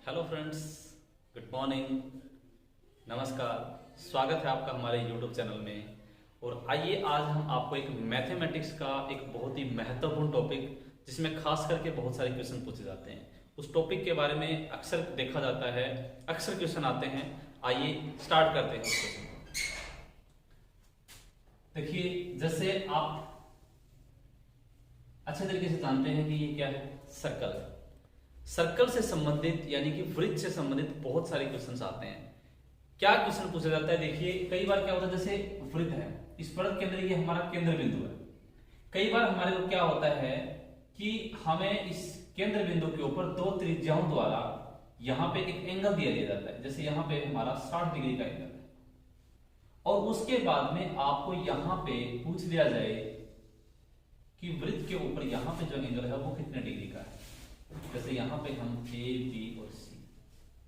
Hello friends, good morning, नमस्कार। स्वागत है आपका हमारे यूट्यूब चैनल में। और आइए आज हम आपको एक मैथमेटिक्स का एक बहुत ही महत्वपूर्ण टॉपिक, जिसमें खास करके बहुत सारे क्वेश्चन पूछे जाते हैं, उस टॉपिक के बारे में अक्सर देखा जाता है, अक्सर क्वेश्चन आते हैं। आइए स्टार्ट करते हैं उस क्वेश्चन को। देखिए, जैसे आप अच्छे तरीके से जानते हैं कि ये क्या है, सर्कल है। सर्कल से संबंधित यानी कि वृत्त से संबंधित बहुत सारे क्वेश्चंस आते हैं। क्या क्वेश्चन पूछा जाता है, देखिए कई बार क्या होता है, जैसे वृत्त है, इस वृत्त के अंदर ये हमारा केंद्र बिंदु है। कई बार हमारे को क्या होता है कि हमें इस केंद्र बिंदु के ऊपर दो त्रिज्याओं द्वारा यहाँ पे एक एंगल दिया जाता है। जैसे यहाँ पे हमारा 60 डिग्री का एंगल है, और उसके बाद में आपको यहाँ पे पूछ लिया जाए कि वृत्त के ऊपर यहाँ पे जो एंगल है वो कितने डिग्री का है। जैसे यहाँ पे हम ए बी और सी,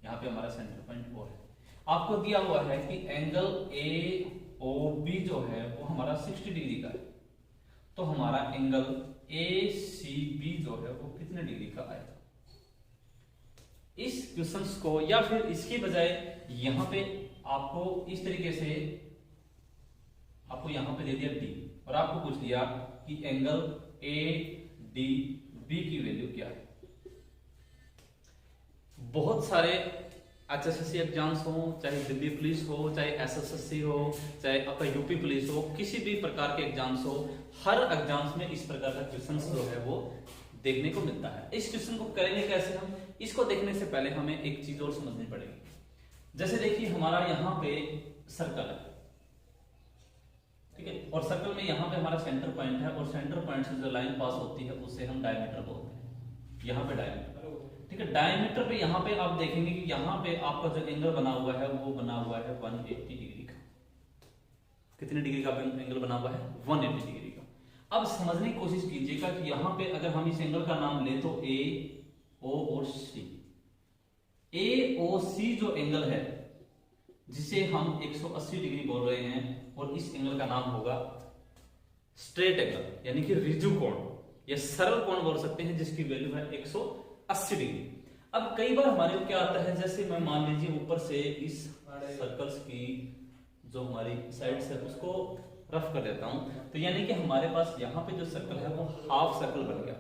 यहाँ पे हमारा सेंटर पॉइंट ओ है। आपको दिया हुआ है कि एंगल ए ओ बी जो है वो हमारा 60 डिग्री का है, तो हमारा एंगल ए सी बी जो है वो कितने डिग्री का आएगा। इस क्वेश्चंस को, या फिर इसकी बजाय यहाँ पे आपको इस तरीके से आपको यहाँ पे दे दिया डी, और आपको पूछ लिया कि एंगल ए डी बी की वैल्यू क्या है। बहुत सारे एचएसएससी एग्जाम्स हो, चाहे दिल्ली पुलिस हो, चाहे एसएसएससी हो, चाहे आपका यूपी पुलिस हो, किसी भी प्रकार के एग्जाम्स हो, हर एग्जाम्स में इस प्रकार का क्वेश्चंस जो है वो देखने को मिलता है। इस क्वेश्चन को करेंगे कैसे हम, इसको देखने से पहले हमें एक चीज और समझनी पड़ेगी। जैसे देखिए हमारा यहाँ पे सर्कल है, ठीक है, और सर्कल में यहाँ पे हमारा सेंटर पॉइंट है, और सेंटर पॉइंट से जो लाइन पास होती है उसे हम डायमीटर बोलते हैं। यहाँ पे डायमीटर, ठीक है, डायमीटर पे यहाँ पे आप देखेंगे कि यहाँ पे आपका जो एंगल बना हुआ है वो बना हुआ है 180 डिग्री का। कितने डिग्री का एंगल बना हुआ है? 180 डिग्री का। अब समझने की कोशिश कीजिएगा कि यहाँ पे अगर हम इस एंगल का नाम ले तो ए ओ और सी। ए ओ सी जो एंगल है, जिसे हम 180 डिग्री बोल रहे हैं, और इस एंगल का नाम होगा स्ट्रेट एंगल, यानी कि रिजु कोण या सरल कोण बोल सकते हैं, जिसकी वैल्यू है 180 डिग्री। अब कई बार हमारे को क्या आता है, जैसे मैं मान लीजिए ऊपर से इस सर्कल्स की जो हमारी साइड्स है उसको रफ कर देता हूं, तो यानी कि हमारे पास यहाँ पे जो सर्कल है वो हाफ सर्कल बन गया।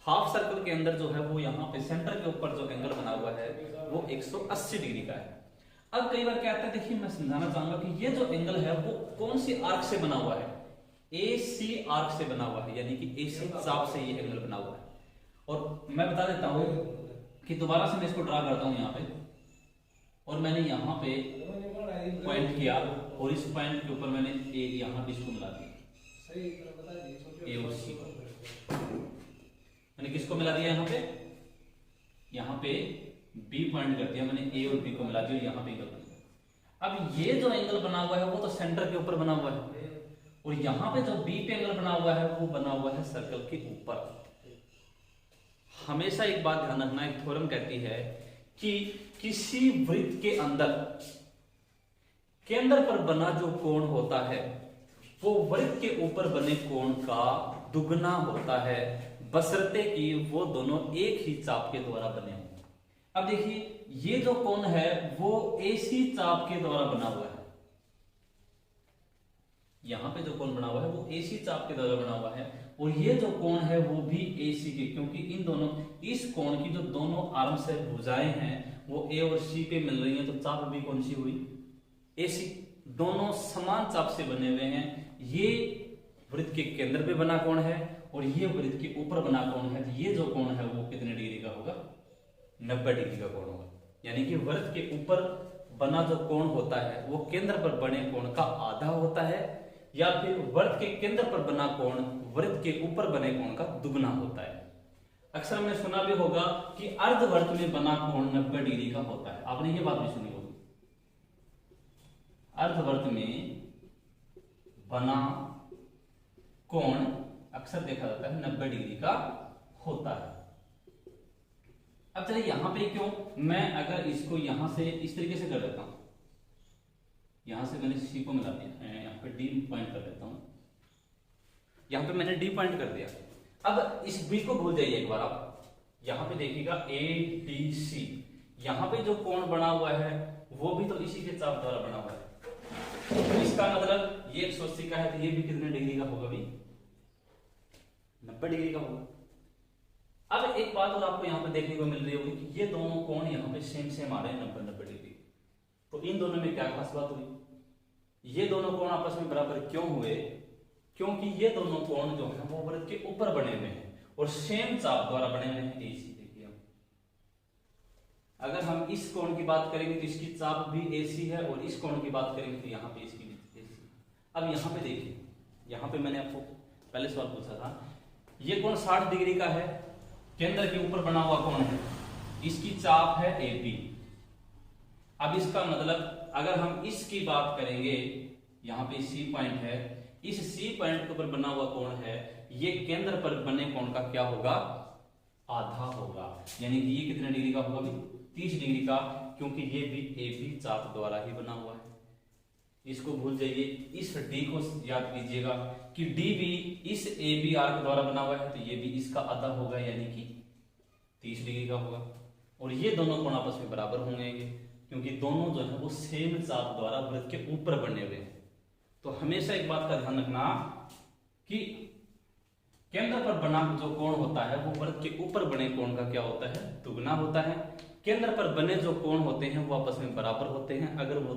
हाफ सर्कल के अंदर जो है वो यहाँ पे सेंटर के ऊपर जो एंगल बना हुआ है वो 180 डिग्री का है। अब कई बार क्या आता है, देखिए मैं समझाना चाहूंगा कि ये जो एंगल है वो कौन सी आर्क से बना हुआ है। ए सी आर्क से बना हुआ है, यानी कि ए सी चाप से ये एंगल बना हुआ है। और मैं बता देता हूं कि दोबारा से मैं इसको ड्रा करता हूं यहाँ पे, और मैंने यहाँ पे पॉइंट किया, और इस पॉइंट के ऊपर मैंने ए यहाँ इसको मिला दिया, ए और सी को मैंने किसको मिला दिया, यहाँ पे बी पॉइंट कर दिया मैंने, ए और बी को मिला दिया, यहाँ पे एंगल बन गया। अब ये जो एंगल बना हुआ है वो तो सेंटर के ऊपर बना हुआ है, और यहाँ पे जो बी पे एंगल बना हुआ है वो बना हुआ है सर्कल के ऊपर। हमेशा एक बात ध्यान रखना, एक थ्योरम कहती है कि किसी वृत्त के अंदर केंद्र पर बना जो कोण होता है वो वृत्त के ऊपर बने कोण का दुगना होता है, बशर्ते कि वो दोनों एक ही चाप के द्वारा बने हों। अब देखिए ये जो कोण है वो एसी चाप के द्वारा बना हुआ है, यहां पे जो कोण बना हुआ है वो एसी चाप के द्वारा बना हुआ है, और ये जो कोण है वो भी एसी के, क्योंकि इन दोनों, इस कोण की जो दोनों आर्म्स है, भुजाएं हैं, वो ए और सी पे मिल रही हैं, तो चाप भी कौन सी हुई? एसी। दोनों समान चाप से बने हुए हैं। ये वृत्त के केंद्र पे बना कोण है, और ये वृत्त के ऊपर बना कोण है। ये जो कोण है वो कितने डिग्री का होगा? 90 डिग्री का कोण होगा। यानी कि वृत्त के ऊपर बना जो कोण होता है वो केंद्र पर बने कोण का आधा होता है, या फिर वृत्त के केंद्र पर बना कोण वृत्त के ऊपर बने कोण का दुगना होता है। अक्सर हमने सुना भी होगा कि अर्धवृत्त में बना कोण 90 डिग्री का होता है। आपने ये बात भी सुनी होगी, अर्धवृत्त में बना कोण अक्सर देखा जाता है 90 डिग्री का होता है। अब चलिए यहां पे क्यों, मैं अगर इसको यहां से इस तरीके से कर देता हूं, यहां से मैंने सी को मिला दिया, यहाँ पे डी पॉइंट कर देता हूं, यहां पे मैंने डी पॉइंट कर दिया। अब इस बी को भूल जाइए एक बार आप, यहां पे देखिएगा ए डी सी, यहाँ पे जो कोण बना हुआ है वो भी तो इसी के चाप द्वारा बना हुआ है। तो इसका मतलब ये 180 का है तो ये भी कितने डिग्री का होगा भाई? 90 डिग्री का होगा। अब एक बात और आपको यहाँ पे देखने को मिल रही होगी कि ये दोनों कोण यहाँ पे सेम आ रहे हैं 90 डिग्री। तो इन दोनों में क्या खास बात हुई? ये दोनों कोण आपस में बराबर क्यों हुए? क्योंकि ये दोनों कोण जो है वो वृत्त के ऊपर बने हुए हैं और सेम चाप द्वारा बने हुए हैं। AC देखिए, अगर हम इस कोण की बात करेंगे तो इसकी चाप भी AC है और इस कोण की बात करेंगे तो यहाँ पे इसकी भी AC। अब यहाँ पे देखिए, यहाँ पे मैंने आपको पहले सवाल पूछा था, ये कोण 60 डिग्री का है, केंद्र के ऊपर बना हुआ कोण है, इसकी चाप है AB। अब इसका मतलब अगर हम इसकी बात करेंगे, यहाँ पे C पॉइंट है, इस C पॉइंट के ऊपर बना हुआ कोण है, ये केंद्र पर बने कोण का क्या होगा? आधा होगा। यानी कि ये कितने डिग्री का होगा भी? 30 डिग्री का, क्योंकि ये भी AB चाप द्वारा ही बना हुआ है। इसको भूल जाइए, इस D को याद कीजिएगा कि D भी इस AB आर्क द्वारा बना हुआ है, तो ये भी इसका आधा होगा, यानी कि 30 डिग्री का होगा। और ये दोनों कोण आपस में बराबर होंगे क्योंकि दोनों जो है वो सेम चाप द्वारा वृत्त के ऊपर बने हुए हैं। तो हमेशा एक बात का ध्यान रखना कि केंद्र पर बना जो कोण होता है वो वृत्त के ऊपर बने कोण का क्या होता है? दुगना होता है। केंद्र पर बने जो कोण होते हैं वो आपस में बराबर होते हैं अगर वो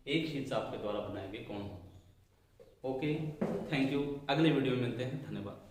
एक ही चाप के द्वारा बनाए गए कोण हो। Okay, thank you. अगले वीडियो में मिलते हैं। धन्यवाद।